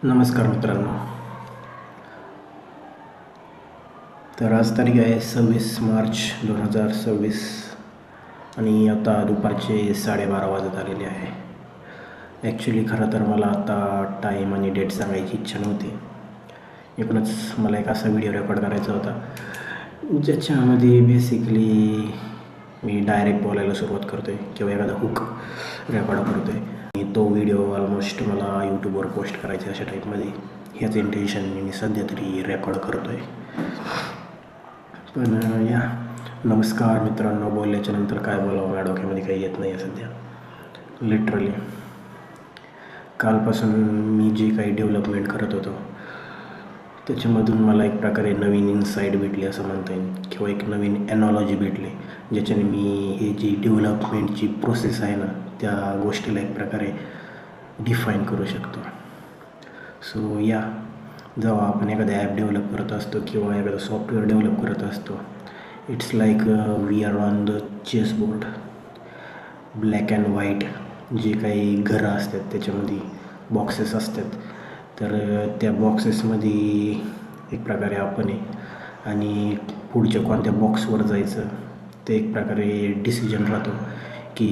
नमस्कार मित्रांनो. तर आज तारीख आहे 26 मार्च 2026 आणि आता दुपारचे 12:30 वाजत आलेले आहे. ॲक्च्युली खरं तर मला आता टाईम आणि डेट सांगायची इच्छा नव्हती. एकूणच मला एक असा व्हिडिओ रेकॉर्ड करायचा होता ज्याच्यामध्ये बेसिकली मी डायरेक्ट बोलायला सुरुवात करतो आहे किंवा एखादा हुक रेकॉर्ड करतो आहे. तो व्हिडिओ ऑलमोस्ट मला यूट्यूबवर पोस्ट करायचा अशा टाईपमध्ये ह्याच इंटेन्शनने मी सध्या तरी रेकॉर्ड करतो आहे. पण नमस्कार मित्रांनो. बोलल्याच्या नंतर काय बोलावं माझ्या डोक्यामध्ये काही येत नाही आहे सध्या. लिटरली कालपासून मी जे काही डेव्हलपमेंट करत होतो त्याच्यामधून मला एक प्रकारे नवीन इन्साईट भेटली असं म्हणता येईल किंवा एक नवीन एनॉलॉजी भेटली ज्याच्याने मी ही जी डेव्हलपमेंटची प्रोसेस आहे ना त्या गोष्टीला एक प्रकारे डिफाईन करू शकतो. सो जेव्हा आपण एखादा ॲप डेव्हलप करत असतो किंवा एखादा सॉफ्टवेअर डेव्हलप करत असतो, it's like we are on the chess board. Black and white जे काही घरं असतात त्याच्यामध्ये बॉक्सेस असतात. तर त्या बॉक्सेसमध्ये एक प्रकारे आपण आहे आणि पुढच्या कोणत्या बॉक्सवर जायचं ते एक प्रकारे डिसिजन राहतो की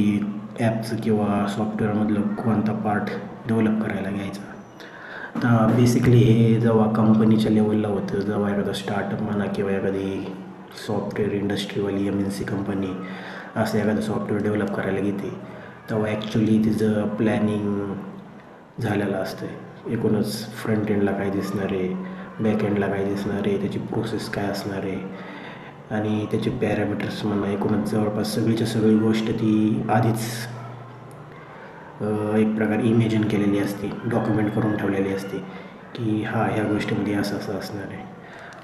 ॲपचं किंवा सॉफ्टवेअरमधलं कोणता पार्ट डेव्हलप करायला घ्यायचा. तर बेसिकली हे जेव्हा कंपनीच्या लेवलला होतं, जेव्हा एखादा स्टार्टअप म्हणा किंवा एखादी सॉफ्टवेअर इंडस्ट्रीवाली MNC कंपनी असं एखादं सॉफ्टवेअर डेव्हलप करायला घेते तेव्हा ॲक्च्युली तिचं प्लॅनिंग झालेलं असतं. एकूणच फ्रंट एंडला काय दिसणार आहे, बॅक एंडला काय दिसणार आहे, त्याची प्रोसेस काय असणार आहे आणि त्याचे पॅरामीटर्स म्हणा, एकूणच जवळपास सगळीच्या सगळी गोष्ट ती आधीच एक प्रकारे इमॅजिन केलेली असते, डॉक्युमेंट करून ठेवलेली असते की ह्या गोष्टीमध्ये असं असं असणार आहे.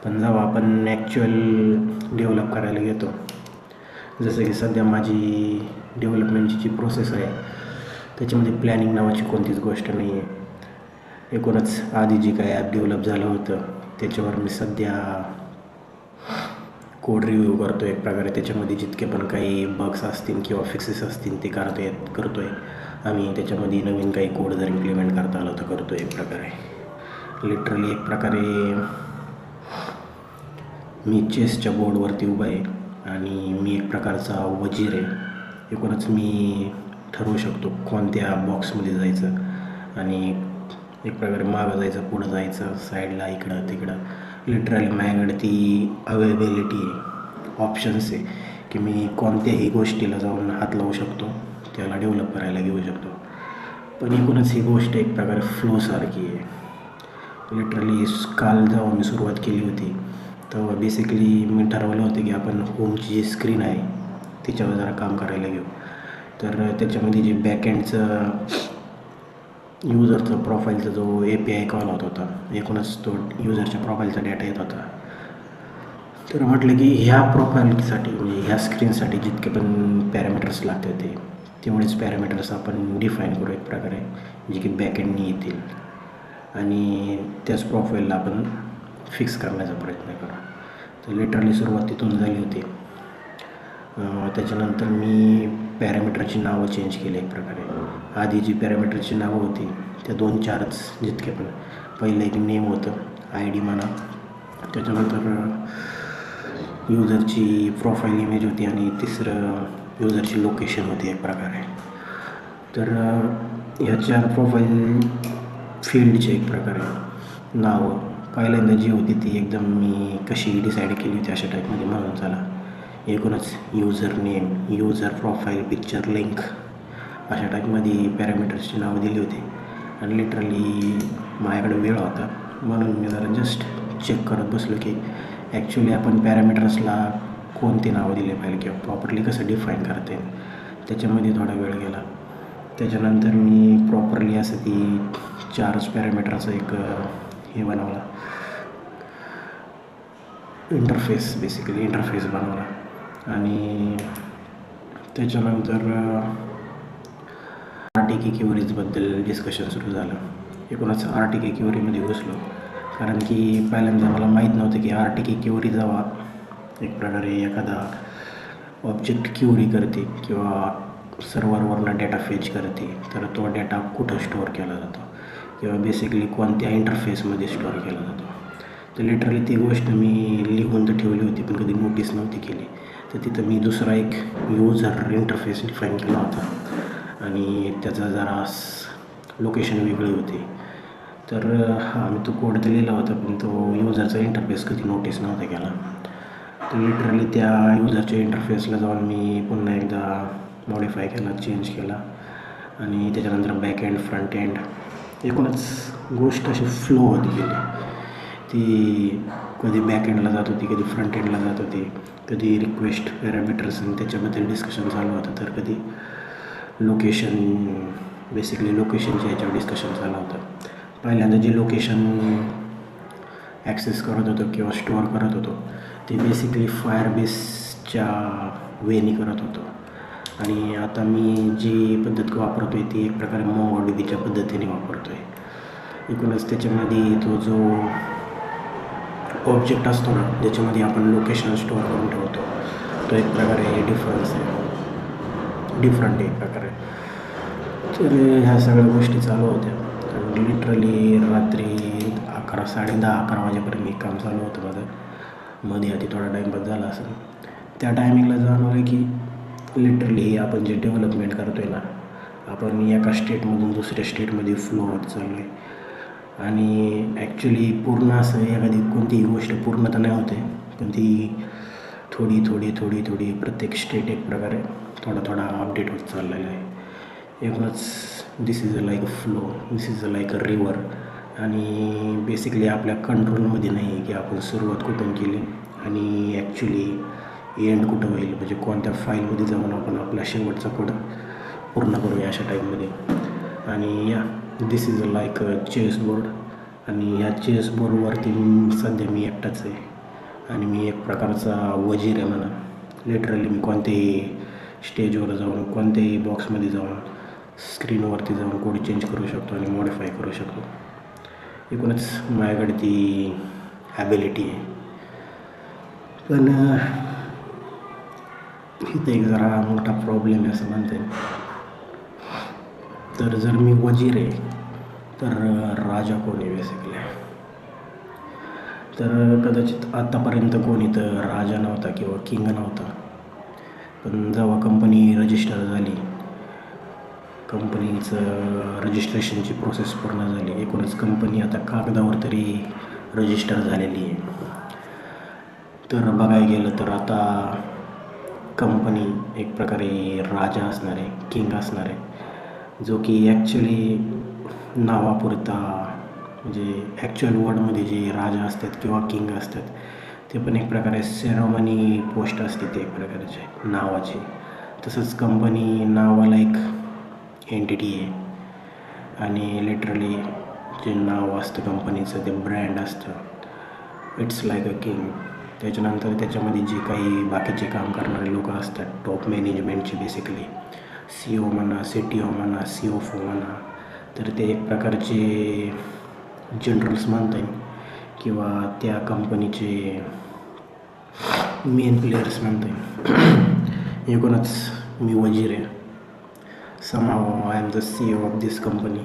पण जेव्हा आपण ॲक्च्युअल डेव्हलप करायला घेतो, जसं की सध्या माझी डेव्हलपमेंटची जी प्रोसेस आहे त्याच्यामध्ये प्लॅनिंग नावाची कोणतीच गोष्ट नाही आहे. एकूणच आधी जी काही ॲप डेव्हलप झालं होतं त्याच्यावर मी सध्या कोड रिव्ह्यू करतो एक प्रकारे. त्याच्यामध्ये जितके पण काही बग्स असतील किंवा फिक्सेस असतील ते करतो आहे आणि त्याच्यामध्ये नवीन काही कोड जर इम्प्लिमेंट करता आलं तर करतो एक प्रकारे. लिटरली एक प्रकारे मी चेसच्या बोर्डवरती उभा आहे आणि मी एक प्रकारचा वजीर आहे. एकूणच मी ठरवू शकतो कोणत्या बॉक्समध्ये जायचं आणि एक प्रकारे मागं जायचं, पुढं जायचं, साईडला, इकडं तिकडं. लिटरली माझ्याकडे ती अवेलेबिलिटी आहे, ऑप्शन्स आहे की मी कोणत्याही गोष्टीला जाऊन हात लावू शकतो, त्याला डेव्हलप करायला घेऊ शकतो. पण एकूणच ही गोष्ट एक प्रकारे फ्लोसारखी आहे. लिटरली काल जेव्हा मी सुरुवात केली होती तेव्हा बेसिकली मी ठरवलं होतं की आपण होमची जी स्क्रीन आहे त्याच्यावर जरा काम करायला घेऊ. तर त्याच्यामध्ये जे बॅकएंडचं युजरचं प्रोफाईलचा जो API कॉल होता एकूणच तो युजरच्या प्रोफाईलचा डेटा येत होता. तर म्हटलं की ह्या प्रोफाईलसाठी म्हणजे ह्या स्क्रीनसाठी जितके पण पॅरामीटर्स लागतात तेवढेच पॅरामीटर्स आपण डिफाईन करू एक प्रकारे जे की बॅकएंडनी येतील आणि त्याच प्रोफाईलला आपण फिक्स करण्याचा प्रयत्न करू. तर लिटरली सुरुवात तिथून झाली होती. त्याच्यानंतर मी पॅरामीटरची नावं चेंज केली एक प्रकारे. आधी जी पॅरामीटरची नावं होती त्या 2-4च जितके पण. पहिलं एक नेम होतं, ID म्हणा, त्याच्यानंतर युजरची प्रोफाईल इमेज होती आणि तिसरं युजरची लोकेशन होती एक प्रकारे. तर ह्या 4 प्रोफाईल फील्डचे एक प्रकारे नावं पहिल्यांदा जी होती ती एकदम मी कशी डिसाईड केली होती अशा टाईपमध्ये म्हणून चला. एकूणच user name, user profile, picture link अशा टाईपमध्ये पॅरामीटर्सची नावं दिली होती. आणि लिटरली माझ्याकडे वेळ होता म्हणून मी जरा जस्ट चेक करत बसलो की ॲक्च्युली आपण पॅरामीटर्सला कोणती नावं दिली पाहिजे किंवा प्रॉपरली कसं डिफाईन करता येईल. त्याच्यामध्ये थोडा वेळ गेला. त्याच्यानंतर मी प्रॉपरली असं ती 4च पॅरामीटरचं एक हे बनवला, इंटरफेस बनवला आणि त्याच्यानंतर RTK क्युरीजबद्दल डिस्कशन सुरू झालं. एकूणच RTK क्युरीमध्ये घुसलो कारण की पहिल्यांदा मला माहीत नव्हतं की RTK क्युरी जेव्हा एक प्रकारे एखादा ऑब्जेक्ट क्युरी करते किंवा सर्व्हरवरनं डेटा फेच करते तर तो डेटा कुठं स्टोअर केला जातो किंवा बेसिकली कोणत्या इंटरफेसमध्ये स्टोअर केला जातो. तर लिटरली ती गोष्ट मी लिहून तर ठेवली होती पण कधी नोटीस नव्हती केली. तर तिथं मी दुसरा एक यूजर इंटरफेस डिफाईन केला होता आणि त्याचा जरा लोकेशन वेगळी होती. तर मी तो कोड तर लिहिला होता पण तो यूजरचा इंटरफेस कधी नोटीस नव्हता केला. तर लिटरली त्या यूजरच्या इंटरफेसला जाऊन मी पुन्हा एकदा मॉडिफाय केला, चेंज केला आणि त्याच्यानंतर बॅक एंड फ्रंट एंड एकूणच गोष्ट अशी फ्लो होती गेली. ती कधी बॅक एंडला जात होती, कधी फ्रंट एंडला जात होती, कधी रिक्वेस्ट पॅरामीटर्स आणि त्याच्याबद्दल डिस्कशन चालू होतं, तर कधी लोकेशन बेसिकली लोकेशनच्या याच्यावर डिस्कशन चालू होतं. पहिल्यांदा जे लोकेशन ॲक्सेस करत होतो किंवा स्टोअर करत होतो ते बेसिकली फायरबेसच्या वेनी करत होतो आणि आता मी जी पद्धत वापरतो आहे ती एक प्रकारे MongoDBच्या पद्धतीने वापरतो आहे. एकूणच त्याच्यामध्ये तो जो ऑब्जेक्ट असतो ना ज्याच्यामध्ये आपण लोकेशन स्टोअर करून ठेवतो तो एक प्रकारे डिफरंट एक प्रकारे. तर ह्या सगळ्या गोष्टी चालू होत्या आणि लिटरली रात्री 10:30 वाजेपर्यंत एक काम चालू होतं माझं. मध्ये आधी थोडा टाईमपास झाला असेल. त्या टायमिंगला जाणवलं की लिटरली आपण जे डेव्हलपमेंट करतो आहे ना आपण एका स्टेटमधून दुसऱ्या स्टेटमध्ये फ्लो होत चाललो आहे आणि ॲक्च्युली पूर्ण असं एखादी कोणतीही गोष्ट पूर्ण तर नाही होते पण ती थोडी प्रत्येक स्टेट एक प्रकारे थोडा अपडेट होत चाललेला आहे. एकूणच this is like a flow, this is like a river आणि बेसिकली आपल्या कंट्रोलमध्ये नाही आहे की आपण सुरुवात कुठून केली आणि ॲक्च्युली एंड कुठं होईल, म्हणजे कोणत्या फाईलमध्ये जाऊन आपण आपला शेवटचा कोड पूर्ण करूया अशा टाईपमध्ये. आणि this is like a chess board आणि या चेस बोर्डवरती सध्या मी एकटाच आहे आणि मी एक प्रकारचा वजीर आहे म्हणा. लिटरली मी कोणत्याही स्टेजवर जाऊन कोणत्याही बॉक्समध्ये जाऊन स्क्रीनवरती जाऊन कोड चेंज करू शकतो आणि मॉडिफाय करू शकतो. एकूणच माझ्याकडे ती ॲबिलिटी आहे. पण इथं एक जरा मोठा प्रॉब्लेम आहे असं म्हणता येईल. तर जर मी वजीर आहे तर राजा कोण आहे बेसिकली. तर कदाचित आत्तापर्यंत कोणी तर राजा नव्हता किंवा किंग नव्हता. पण जेव्हा कंपनी रजिस्टर झाली, कंपनीचं रजिस्ट्रेशनची प्रोसेस पूर्ण झाली, एकूणच कंपनी आता कागदावर तरी रजिस्टर झालेली आहे. तर बघायला गेलं तर आता कंपनी एक प्रकारे राजा असणार आहे, किंग असणार आहे, जो की ॲक्च्युली नावापुरता म्हणजे ॲक्च्युअल वर्डमध्ये जे राजा असतात किंवा किंग असतात ते पण एक प्रकारे सेरेमनी पोस्ट असते ते एक प्रकारचे नावाची. तसंच कंपनी नावाला एक एंटिटी आहे आणि लिटरली जे नाव असतं कंपनीचं ते ब्रँड असतं, इट्स लाईक अ किंग. त्याच्यानंतर त्याच्यामध्ये जे काही बाकीचे काम करणारे लोक असतात टॉप मॅनेजमेंटचे बेसिकली CEO म्हणा, CTO म्हणा, CFO म्हणा, तर ते एक प्रकारचे जनरल्स म्हणता येईल किंवा त्या कंपनीचे मेन प्लेयर्स म्हणता येईल. एकूणच मी वजीर आहे. Somehow I am the CEO of this company.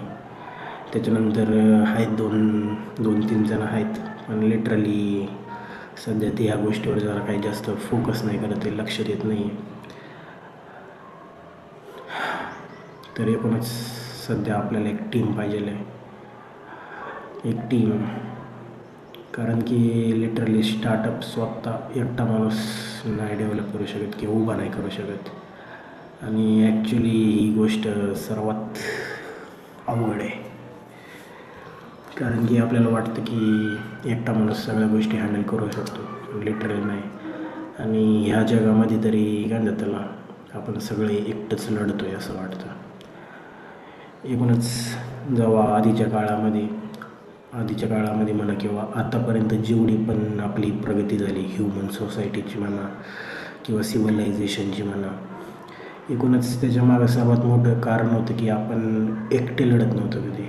त्याच्यानंतर आहेत दोन तीन जण आहेत पण लिटरली सध्या ते ह्या गोष्टीवर जरा काही जास्त फोकस नाही करत आहे, लक्ष देत नाही आहे. तर एकूणच सध्या आपल्याला एक टीम पाहिजे आहे, एक टीम. कारण की लिटरली स्टार्टअप स्वतः एकटा माणूस नाही डेव्हलप करू शकत किंवा उभा नाही करू शकत आणि ॲक्च्युली ही गोष्ट सर्वात अवघड आहे. कारण की आपल्याला वाटतं की एकटा माणूस सगळ्या गोष्टी हँडल करू शकतो, लिटरली नाही. आणि ह्या जगामध्ये तरी काय म्हणतात त्याला आपण सगळे एकटंच लढतो आहे असं वाटतं. एकूणच जेव्हा आधीच्या काळामध्ये म्हणा किंवा आतापर्यंत जेवढी पण आपली प्रगती झाली ह्युमन सोसायटीची म्हणा किंवा सिव्हिलायझेशनची म्हणा, एकूणच त्याच्यामागं सर्वात मोठं कारण होतं की आपण एकटे लढत नव्हतो कधी.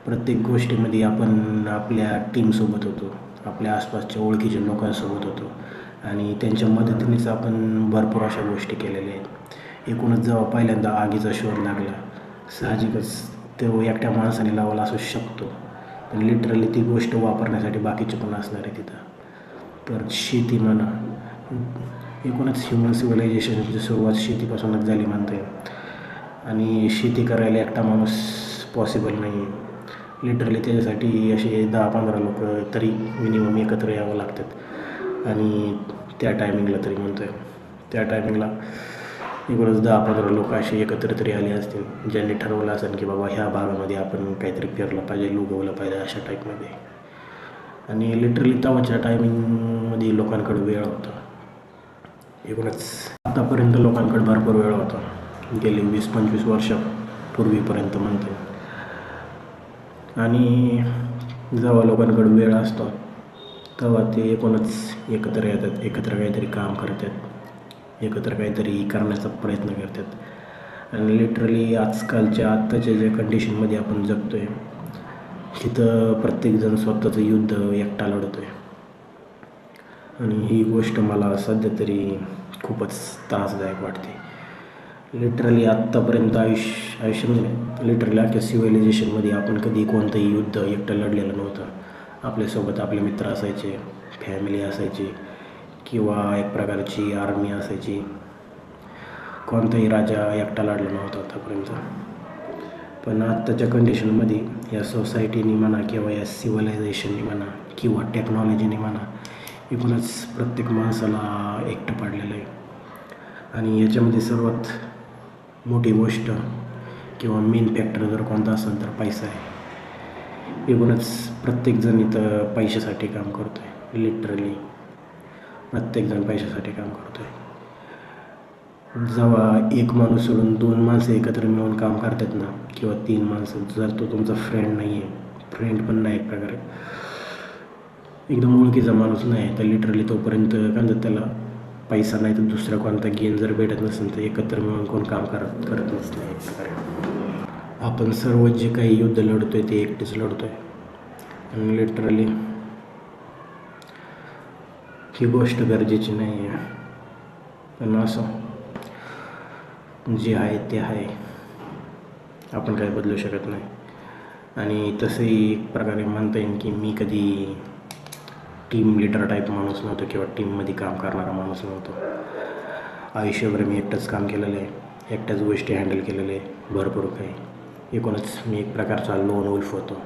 प्रत्येक गोष्टीमध्ये आपण आपल्या टीमसोबत होतो, आपल्या आसपासच्या ओळखीच्या लोकांसोबत होतो आणि त्यांच्या मदतीनेच आपण भरपूर अशा गोष्टी केलेल्या आहेत. एकूणच जेव्हा पहिल्यांदा आगीचा शोध लागला, साहजिकच तो एकट्या माणसाने लावला असू शकतो, पण लिटरली ती गोष्ट वापरण्यासाठी बाकीचे पण असणार आहे तिथं. तर शेती म्हणा, एकूणच ह्युमन सिव्हिलायझेशनची सुरुवात शेतीपासूनच झाली म्हणता येईल. आणि शेती करायला एकटा माणूस पॉसिबल नाही आहे. लिटरली त्याच्यासाठी असे 10-15 लोक तरी मिनिमम एकत्र यावं लागतात. आणि त्या टायमिंगला तरी म्हणतो आहे, त्या टायमिंगला एकूणच 10-15 लोक असे एकत्र तरी आले असतील, ज्यांनी ठरवलं असेल की बाबा ह्या भागामध्ये आपण काहीतरी पेरलं पाहिजे, उगवलं पाहिजे, अशा टाईपमध्ये. आणि लिटरली तेव्हाच्या टायमिंगमध्ये लोकांकडे वेळ होता. एकूणच आतापर्यंत लोकांकडे भरपूर वेळ होता, गेले 20-25 वर्षापूर्वीपर्यंत म्हणते. आणि जेव्हा लोकांकडे वेळ असतो तेव्हा ते एकूणच एकत्र येतात, एकत्र काहीतरी काम करतात, एकत्र काहीतरी करण्याचा प्रयत्न करतात. आणि लिटरली आत्ताच्या ज्या कंडिशनमध्ये आपण जगतो आहे, तिथं प्रत्येकजण स्वतःचं युद्ध एकटा लढतो आहे. आणि ही गोष्ट मला सध्या तरी खूपच त्रासदायक वाटते. लिटरली आत्तापर्यंत आयुष्यामध्ये लिटरली अख्ख्या सिव्हिलायझेशनमध्ये आपण कधी कोणतंही युद्ध एकटं लढलेलं नव्हतं. आपल्यासोबत आपले मित्र असायचे, फॅमिली असायची, किंवा एक प्रकारची आर्मी असायची. कोणताही राजा एकटा लढला नव्हता आतापर्यंत. पण आत्ताच्या कंडिशनमध्ये या सोसायटीनी म्हणा, किंवा या सिव्हिलायझेशननी म्हणा, किंवा टेक्नॉलॉजीने म्हणा, एकूणच प्रत्येक माणसाला एकटं पाडलेलं आहे. आणि याच्यामध्ये सर्वात मोठी गोष्ट किंवा मेन फॅक्टर जर कोणता असेल तर पैसा आहे. एकूणच प्रत्येकजण इथं पैशासाठी काम करतो आहे. लिटरली प्रत्येकजण पैशासाठी काम करतो आहे. जेव्हा एक माणूस सोडून 2 माणसं एकत्र मिळून काम करतात ना, किंवा 3 माणसं, जर तो तुमचा फ्रेंड नाही आहे, फ्रेंड पण नाही एक प्रकारे, एकदम ओळखीचा माणूस नाही, तर लिटरली तोपर्यंत काय म्हणतात त्याला, पैसा नाही तर दुसरा कोणता गेन जर भेटत नसेल तर एकत्र मिळून कोण काम करतच नाही एक प्रकारे. आपण सर्व जे काही युद्ध लढतो आहे ते एकटेच लढतो आहे. आणि लिटरली ही गोष्ट गरजेची नाही आहे, पण असं जे आहे ते आहे, आपण काही बदलू शकत नाही. आणि तसंही एक प्रकारे म्हणता येईल की मी कधी टीम लीडर टाईप माणूस नव्हतो, किंवा टीममध्ये काम करणारा माणूस नव्हतो. आयुष्यभर मी एकटंच काम केलेलं आहे, एकट्याच गोष्टी हँडल केलेल्या आहे, भरपूर काही. एकूणच मी एक प्रकारचा लोन वुल्फ होतो.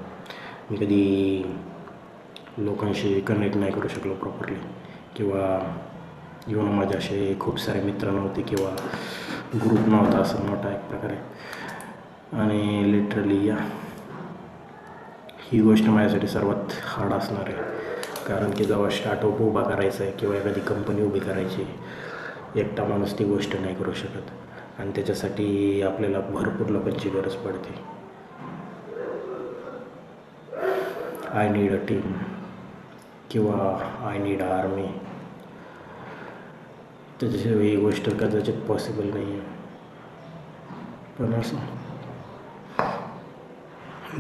मी कधी लोकांशी कनेक्ट नाही करू शकलो प्रॉपरली, किंवा माझे असे खूप सारे मित्र नव्हते, किंवा ग्रुप नव्हता असं मोठा एक प्रकारे. आणि लिटरली ही गोष्ट माझ्यासाठी सर्वात हार्ड असणार आहे. कारण की जेव्हा स्टार्टअप उभा करायचा आहे, किंवा एखादी कंपनी उभी करायची, एकटा माणूस ती गोष्ट नाही करू शकत. आणि त्याच्यासाठी आपल्याला भरपूर लोकांची गरज पडते. आय नीड अ टीम, किंवा आय नीड अ आर्मी. त्याच्याशिवाय ही गोष्ट कदाचित पॉसिबल नाही आहे. पण असं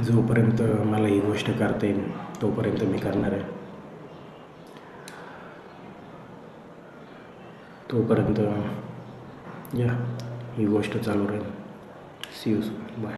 जोपर्यंत मला ही गोष्ट करता येईल तोपर्यंत मी करणार आहे. तोपर्यंत ही गोष्ट चालू राहील. See you soon. बाय.